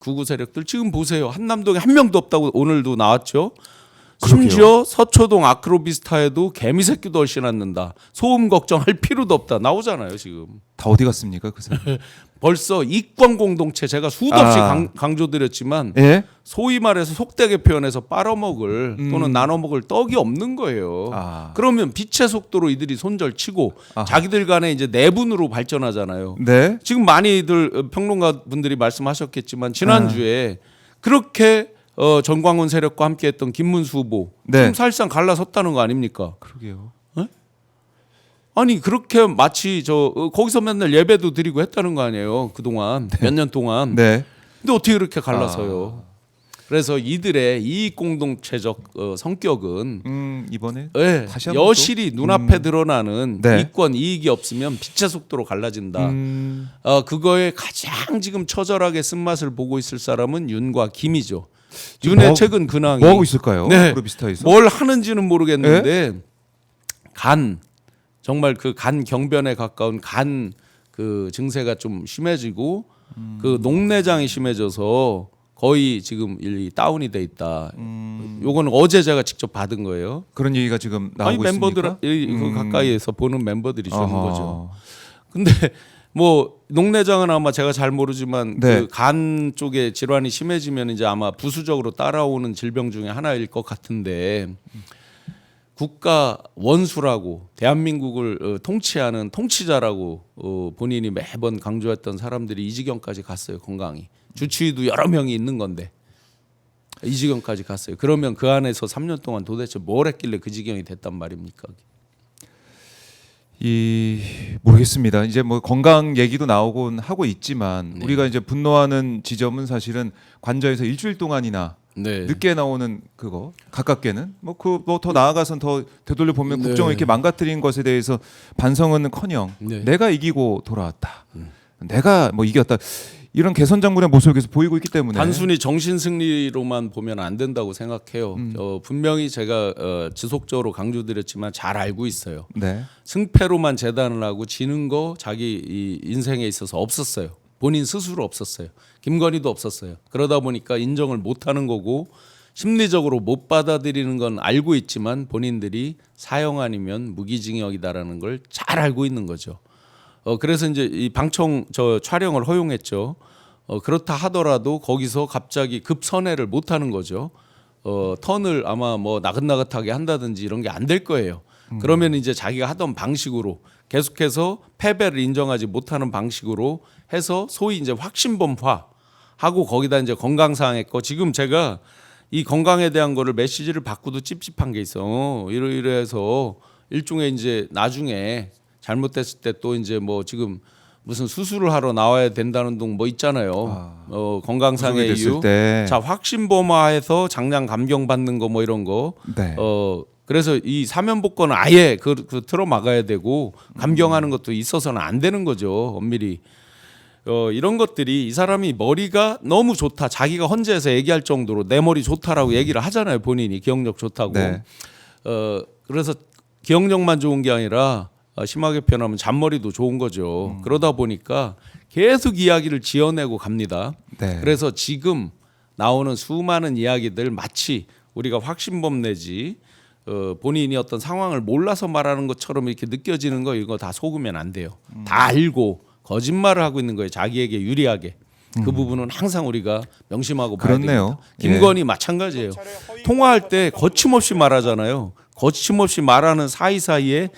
극우 세력들 지금 보세요. 한남동에 한 명도 없다고 오늘도 나왔죠. 그러게요. 심지어 서초동 아크로비스타에도 개미 새끼도 얼씬 않는다. 소음 걱정할 필요도 없다. 나오잖아요 지금. 다 어디 갔습니까 그 사람? 벌써 이권 공동체 제가 수도 없이 아. 강조드렸지만 예? 소위 말해서 속되게 표현해서 빨아먹을 또는 나눠먹을 떡이 없는 거예요. 아. 그러면 빛의 속도로 이들이 손절치고 아하. 자기들 간에 이제 내분으로 발전하잖아요. 네. 지금 많이들 평론가 분들이 말씀하셨겠지만 지난주에 그렇게 전광훈 세력과 함께했던 김문수 후보 네. 지금 사실상 갈라섰다는 거 아닙니까? 그러게요. 아니 그렇게 마치 거기서 맨날 예배도 드리고 했다는 거 아니에요 그동안 몇 년 동안. 네. 근데 어떻게 그렇게 갈라서요? 그래서 이들의 이익 공동체적 성격은 이번에 예, 다시 한번 여실히 눈앞에 드러나는 네. 이권 이익이 없으면 빛의 속도로 갈라진다. 그거에 가장 지금 처절하게 쓴맛을 보고 있을 사람은 윤과 김이죠. 윤의 최근 근황이 뭐 하고 있을까요? 네. 아크로비스타에서? 뭘 하는지는 모르겠는데 정말 그 간 경변에 가까운 간 그 증세가 좀 심해지고 그 녹내장이 심해져서 거의 지금 다운이 돼 있다. 요거는 어제 제가 직접 받은 거예요. 그런 얘기가 지금 아니 나오고 멤버들 있습니까? 그 가까이에서 보는 멤버들이 주는 아하. 거죠. 근데 뭐 녹내장은 아마 제가 잘 모르지만 네. 그 간 쪽에 질환이 심해지면 이제 아마 부수적으로 따라오는 질병 중에 하나일 것 같은데 국가 원수라고 대한민국을 통치하는 통치자라고 본인이 매번 강조했던 사람들이 이 지경까지 갔어요. 건강이 주치의도 여러 명이 있는 건데 이 지경까지 갔어요. 그러면 그 안에서 3년 동안 도대체 뭘 했길래 그 지경이 됐단 말입니까? 모르겠습니다. 이제 뭐 건강 얘기도 나오곤 하고 있지만 네. 우리가 이제 분노하는 지점은 사실은 관저에서 일주일 동안이나 네. 늦게 나오는 그거 가깝게는 뭐 더 나아가선 더 되돌려 보면 네. 국정을 이렇게 망가뜨린 것에 대해서 반성은커녕 네. 내가 이기고 돌아왔다. 내가 뭐 이겼다. 이런 개선 장군의 모습을 계속 보이고 있기 때문에 단순히 정신 승리로만 보면 안 된다고 생각해요. 분명히 제가 지속적으로 강조드렸지만 잘 알고 있어요. 네. 승패로만 재단을 하고 지는 거 자기 이 인생에 있어서 없었어요. 본인 스스로 없었어요. 김건희도 없었어요. 그러다 보니까 인정을 못하는 거고 심리적으로 못 받아들이는 건 알고 있지만 본인들이 사형 아니면 무기징역이다라는 걸 잘 알고 있는 거죠. 그래서 이제 이 방청 촬영을 허용했죠. 그렇다 하더라도 거기서 갑자기 급선회를 못 하는 거죠. 턴을 아마 뭐 나긋나긋하게 한다든지 이런 게 안 될 거예요. 그러면 이제 자기가 하던 방식으로 계속해서 패배를 인정하지 못하는 방식으로 해서 소위 이제 확신범화 하고 거기다 이제 건강상의 거 지금 제가 이 건강에 대한 거를 메시지를 받고도 찝찝한 게 있어. 이래서 일종의 이제 나중에 잘못됐을 때 또 이제 뭐 지금 무슨 수술을 하러 나와야 된다는 둥 뭐 있잖아요. 건강상의 구속이 이유. 됐을 때. 자 확신범화해서 장량 감경 받는 거 뭐 이런 거. 네. 그래서 이 사면복권은 아예 그 틀어 막아야 되고 감경하는 것도 있어서는 안 되는 거죠. 엄밀히. 이런 것들이 이 사람이 머리가 너무 좋다. 자기가 헌재에서 얘기할 정도로 내 머리 좋다라고 얘기를 하잖아요. 본인이 기억력 좋다고. 네. 그래서 기억력만 좋은 게 아니라 심하게 표현하면 잔머리도 좋은 거죠. 그러다 보니까 계속 이야기를 지어내고 갑니다. 네. 그래서 지금 나오는 수많은 이야기들 마치 우리가 확신범 내지 본인이 어떤 상황을 몰라서 말하는 것처럼 이렇게 느껴지는 거 이거 다 속으면 안 돼요. 다 알고 거짓말을 하고 있는 거예요. 자기에게 유리하게. 그 부분은 항상 우리가 명심하고 봐야 그렇네요. 됩니다. 김건희 마찬가지예요. 통화할 때 거침없이 말하잖아요. 거침없이 말하는 사이사이에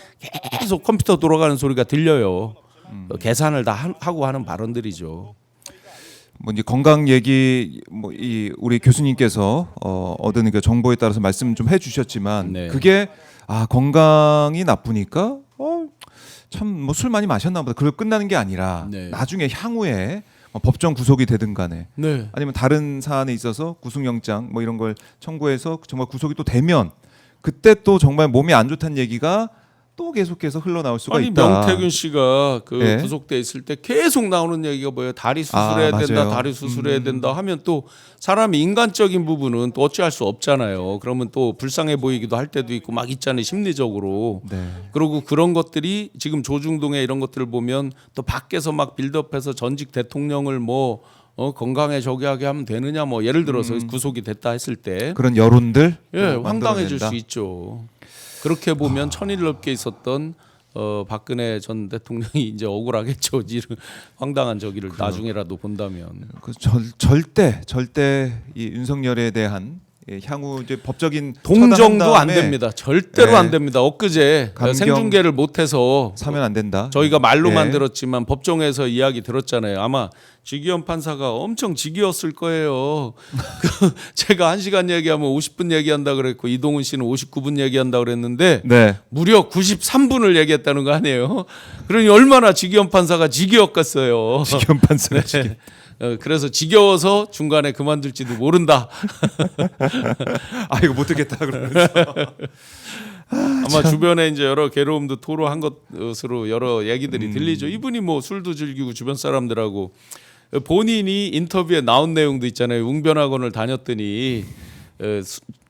계속 컴퓨터 돌아가는 소리가 들려요. 계산을 다 하고 하는 발언들이죠. 뭐 이제 건강 얘기 우리 교수님께서 얻은 그 정보에 따라서 말씀 좀 해주셨지만 네. 그게 건강이 나쁘니까 참 뭐 술 많이 마셨나 보다. 그걸 끝나는 게 아니라 네. 나중에 향후에 법정 구속이 되든 간에 네. 아니면 다른 사안에 있어서 구속영장 뭐 이런 걸 청구해서 정말 구속이 또 되면 그때 또 정말 몸이 안 좋다는 얘기가 또 계속해서 흘러나올 수가 아니 있다. 명태균 씨가 그 네. 구속돼 있을 때 계속 나오는 얘기가 뭐예요? 다리 수술해야 된다, 맞아요. 다리 수술해야 된다 하면 또 사람이 인간적인 부분은 또 어찌할 수 없잖아요. 그러면 또 불쌍해 보이기도 할 때도 있고 막 있잖아요, 심리적으로. 네. 그리고 그런 것들이 지금 조중동에 이런 것들을 보면 또 밖에서 막 빌드업해서 전직 대통령을 뭐 건강에 저기 하게 하면 되느냐 뭐 예를 들어서 구속이 됐다 했을 때 그런 여론들 황당해질 수 있죠. 그렇게 보면 천일 넘게 있었던 박근혜 전 대통령이 이제 억울하겠죠. 황당한 저기를 나중에라도 본다면. 절대 이 윤석열에 대한 향후 이제 법적인 동정도 처단한 안 다음에 됩니다. 절대로 안 됩니다. 엊그제 감경 생중계를 못해서 사면 안 된다. 저희가 말로만 들었지만 법정에서 이야기 들었잖아요. 아마 지기현 판사가 엄청 지기웠을 거예요. 제가 1시간 얘기하면 50분 얘기한다 그랬고 이동훈 씨는 59분 얘기한다 그랬는데 네. 무려 93분을 얘기했다는 거 아니에요. 그러니 얼마나 지기현 판사가 지기웠겠어요. 지기현 판사가 네. 그래서 지겨워서 중간에 그만둘지도 모른다. 이거 못 듣겠다 그러면서 아마 주변에 이제 여러 괴로움도 토로한 것으로 여러 얘기들이 들리죠. 이분이 뭐 술도 즐기고 주변 사람들하고 본인이 인터뷰에 나온 내용도 있잖아요. 웅변학원을 다녔더니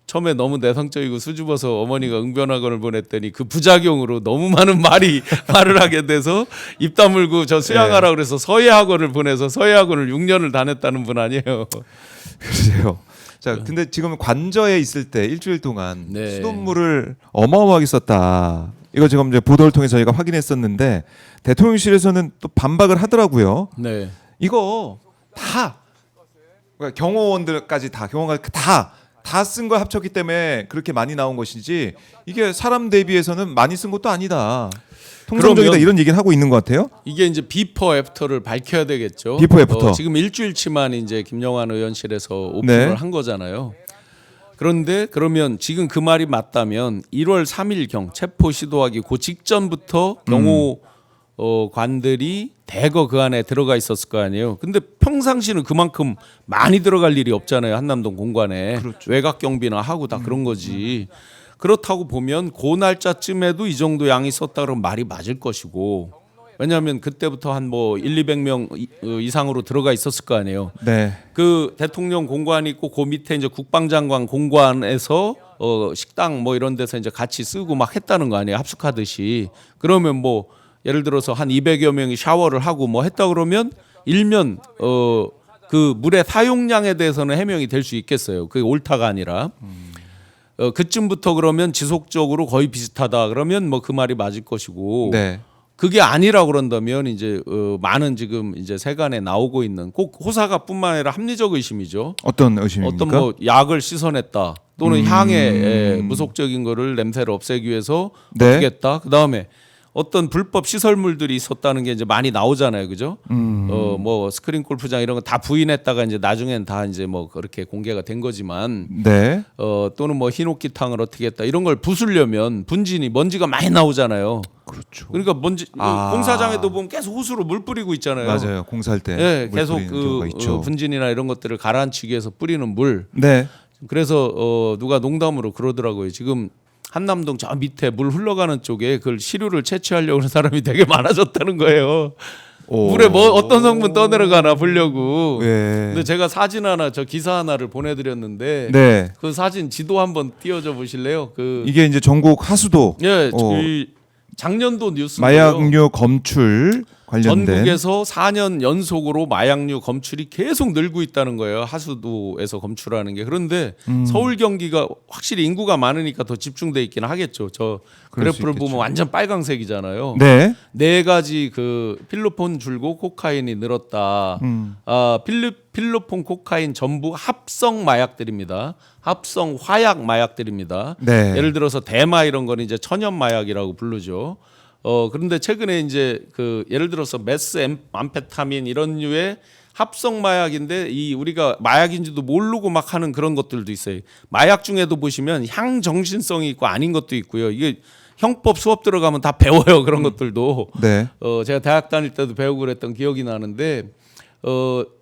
처음에 너무 내성적이고 수줍어서 어머니가 웅변학원을 보냈더니 그 부작용으로 너무 많은 말을 하게 돼서 입 다물고 저 수양하라 그래서 서예학원을 보내서 서예학원을 6년을 다녔다는 분 아니에요. 그러세요. 자, 근데 지금 관저에 있을 때 일주일 동안 네. 수돗물을 어마어마하게 썼다. 이거 지금 이제 보도를 통해서 저희가 확인했었는데 대통령실에서는 또 반박을 하더라고요. 네. 이거 다 그러니까 경호원들까지 다 쓴 걸 합쳤기 때문에 그렇게 많이 나온 것이지 이게 사람 대비해서는 많이 쓴 것도 아니다. 통상적이다 그러면 이런 얘기를 하고 있는 것 같아요. 이게 이제 비포 애프터를 밝혀야 되겠죠. 비포 애프터. 지금 일주일치만 이제 김영환 의원실에서 오픈을 한 거잖아요. 그런데 그러면 지금 그 말이 맞다면 1월 3일경 체포 시도하기 그 직전부터 경호 관들이 대거 그 안에 들어가 있었을 거 아니에요. 근데 평상시는 그만큼 많이 들어갈 일이 없잖아요. 한남동 공관에. 그렇죠. 외곽 경비나 하고 다 그런 거지. 그렇다고 보면 그 날짜쯤에도 이 정도 양이 썼다 그러면 말이 맞을 것이고. 왜냐하면 그때부터 한 뭐 200명 이상으로 들어가 있었을 거 아니에요. 네. 그 대통령 공관이 있고 그 밑에 이제 국방장관 공관에서 식당 뭐 이런 데서 이제 같이 쓰고 막 했다는 거 아니에요. 합숙하듯이. 그러면 뭐 예를 들어서 한 200여 명이 샤워를 하고 뭐 했다 그러면 일면 그 물의 사용량에 대해서는 해명이 될 수 있겠어요. 그게 옳다가 아니라. 그쯤부터 그러면 지속적으로 거의 비슷하다 그러면 뭐 그 말이 맞을 것이고. 네. 그게 아니라 그런다면 이제 많은 지금 이제 세간에 나오고 있는 꼭 호사가뿐만 아니라 합리적 의심이죠. 어떤 의심입니까? 어떤 뭐 약을 씻어냈다 또는 향에 무속적인 거를 냄새를 없애기 위해서 네. 어떻게 했다. 그 다음에 어떤 불법 시설물들이 있었다는 게 이제 많이 나오잖아요, 그죠? 뭐 스크린 골프장 이런 거 다 부인했다가 이제 나중엔 다 이제 뭐 그렇게 공개가 된 거지만, 네. 또는 뭐 흰옥기탕을 어떻게 했다 이런 걸 부수려면 분진이 먼지가 많이 나오잖아요. 그렇죠. 그러니까 먼지 공사장에도 보면 계속 호수로 물 뿌리고 있잖아요. 맞아요. 공사할 때. 네, 물 계속 뿌리는 경우가 있죠. 분진이나 이런 것들을 가라앉히기 위해서 뿌리는 물. 네. 그래서 누가 농담으로 그러더라고요. 지금 한남동 저 밑에 물 흘러가는 쪽에 그걸 시루를 채취하려고 하는 사람이 되게 많아졌다는 거예요. 물에 뭐 어떤 성분 떠내려가나 보려고. 네. 근데 제가 사진 하나 저 기사 하나를 보내드렸는데 네. 그 사진 지도 한번 띄워줘 보실래요? 그 이게 이제 전국 하수도 예, 그 작년도 뉴스 마약류 검출 관련된 전국에서 4년 연속으로 마약류 검출이 계속 늘고 있다는 거예요. 하수도에서 검출하는 게. 그런데 서울 경기가 확실히 인구가 많으니까 더 집중돼 있긴 하겠죠. 저 그럴 수 그래프를 있겠죠. 보면 완전 빨강색이잖아요. 네. 네 가지 그 필로폰 줄고 코카인이 늘었다. 필로폰 코카인 전부 합성 마약들입니다. 합성 화약 마약들입니다. 네. 예를 들어서 대마 이런 거는 이제 천연 마약이라고 부르죠. 그런데 최근에 이제 그 예를 들어서 메스 암페타민 이런 류의 합성 마약인데 이 우리가 마약인지도 모르고 막 하는 그런 것들도 있어요. 마약 중에도 보시면 향정신성이 있고 아닌 것도 있고요. 이게 형법 수업 들어가면 다 배워요. 그런 것들도. 네. 제가 대학 다닐 때도 배우고 그랬던 기억이 나는데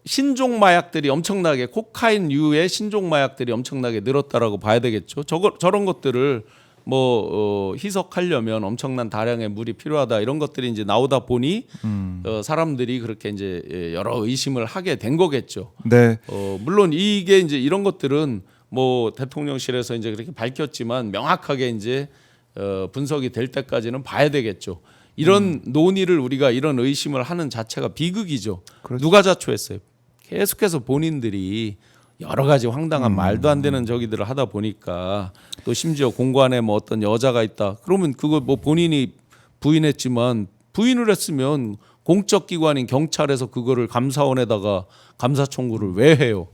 신종 마약들이 엄청나게 코카인류의 신종 마약들이 엄청나게 늘었다라고 봐야 되겠죠. 저런 것들을 뭐 희석하려면 엄청난 다량의 물이 필요하다 이런 것들이 이제 나오다 보니 사람들이 그렇게 이제 여러 의심을 하게 된 거겠죠. 네. 물론 이게 이제 이런 것들은 뭐 대통령실에서 이제 그렇게 밝혔지만 명확하게 이제 분석이 될 때까지는 봐야 되겠죠. 이런 논의를 우리가 이런 의심을 하는 자체가 비극이죠. 그렇죠. 누가 자초했어요? 계속해서 본인들이 여러 가지 황당한 말도 안 되는 저기들을 하다 보니까 또 심지어 공관에 뭐 어떤 여자가 있다. 그러면 그거 뭐 본인이 부인했지만 부인을 했으면 공적 기관인 경찰에서 그거를 감사원에다가 감사 청구를 왜 해요?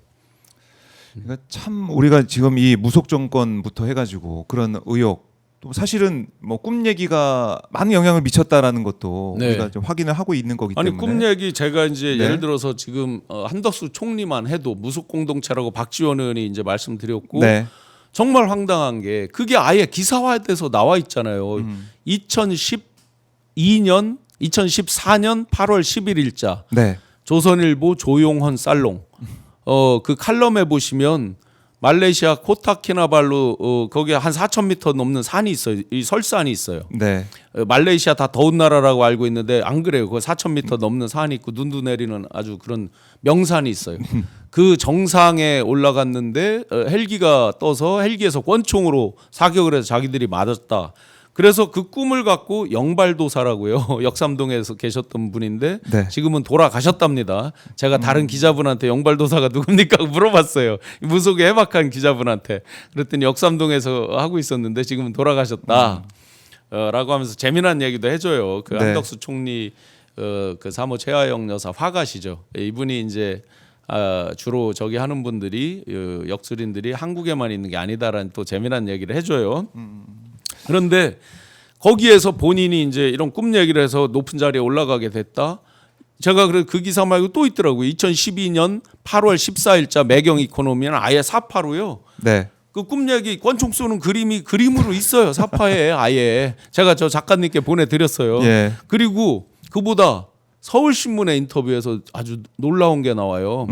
그러니까 참 우리가 지금 이 무속 정권부터 해가지고 그런 의혹 또 사실은 뭐 꿈 얘기가 많은 영향을 미쳤다라는 것도 네. 우리가 좀 확인을 하고 있는 거기 아니 때문에 꿈 얘기 제가 이제 네. 예를 들어서 지금 한덕수 총리만 해도 무속 공동체라고 박지원 의원이 이제 말씀드렸고 네. 정말 황당한 게 그게 아예 기사화돼서 나와 있잖아요. 2014년 8월 11일자 네. 조선일보 조용헌 살롱 그 칼럼에 보시면 말레이시아 코타키나발루 거기에 한 4,000m 넘는 산이 있어요. 이 설산이 있어요. 네. 말레이시아 다 더운 나라라고 알고 있는데 안 그래요. 그 4,000m 넘는 산이 있고 눈도 내리는 아주 그런 명산이 있어요. 그 정상에 올라갔는데 헬기가 떠서 헬기에서 권총으로 사격을 해서 자기들이 맞았다. 그래서 그 꿈을 갖고 영발도사라고요. 역삼동에서 계셨던 분인데 네. 지금은 돌아가셨답니다. 제가 다른 기자분한테 영발도사가 누굽니까 물어봤어요. 무속에 해박한 기자분한테. 그랬더니 역삼동에서 하고 있었는데 지금은 돌아가셨다. 라고 하면서 재미난 얘기도 해줘요. 그 네. 한덕수 총리 그 사모 최하영 여사 화가시죠. 이분이 이제 주로 저기 하는 분들이 역술인들이 한국에만 있는 게 아니다라는 또 재미난 얘기를 해줘요. 그런데 거기에서 본인이 이제 이런 꿈 얘기를 해서 높은 자리에 올라가게 됐다. 제가 그 기사 말고 또 있더라고요. 2012년 8월 14일자 매경 이코노미는 아예 사파로요. 네. 그 꿈 얘기 권총 쏘는 그림이 그림으로 있어요. 사파에 아예. 제가 저 작가님께 보내드렸어요. 예. 그리고 그보다 서울신문의 인터뷰에서 아주 놀라운 게 나와요.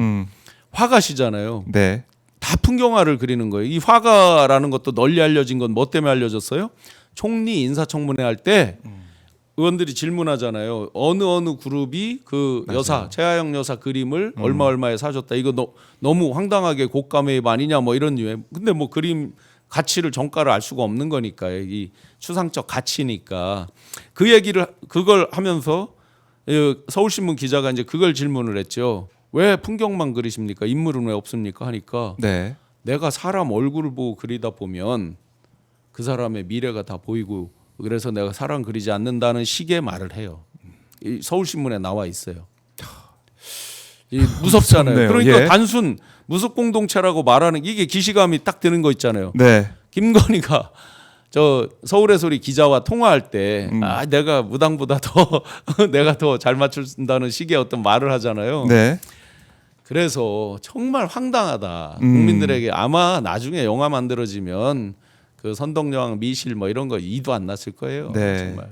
화가시잖아요. 네. 다 풍경화를 그리는 거예요. 이 화가라는 것도 널리 알려진 건 뭐 때문에 알려졌어요? 총리 인사청문회 할 때 의원들이 질문하잖아요. 어느 그룹이 그 맞아요. 여사 최하영 여사 그림을 얼마에 사줬다. 이거 너무 황당하게 고가매입 아니냐 뭐 이런 류에. 근데 뭐 그림 가치를 정가를 알 수가 없는 거니까 이 추상적 가치니까 그 얘기를 그걸 하면서 서울신문 기자가 이제 그걸 질문을 했죠. 왜 풍경만 그리십니까? 인물은 왜 없습니까? 하니까 네. 내가 사람 얼굴을 보고 그리다 보면 그 사람의 미래가 다 보이고 그래서 내가 사람 그리지 않는다는 식의 말을 해요. 이 서울신문에 나와 있어요. 무섭잖아요. 무섭네요. 그러니까 예. 단순 무속 공동체라고 말하는 이게 기시감이 딱 드는 거 있잖아요. 네. 김건희가 저 서울의 소리 기자와 통화할 때 내가 무당보다 더 내가 더 잘 맞춘다는 식의 어떤 말을 하잖아요. 네. 그래서 정말 황당하다. 국민들에게 아마 나중에 영화 만들어지면 그 선덕여왕 미실 뭐 이런 거 이도 안 났을 거예요. 네. 정말.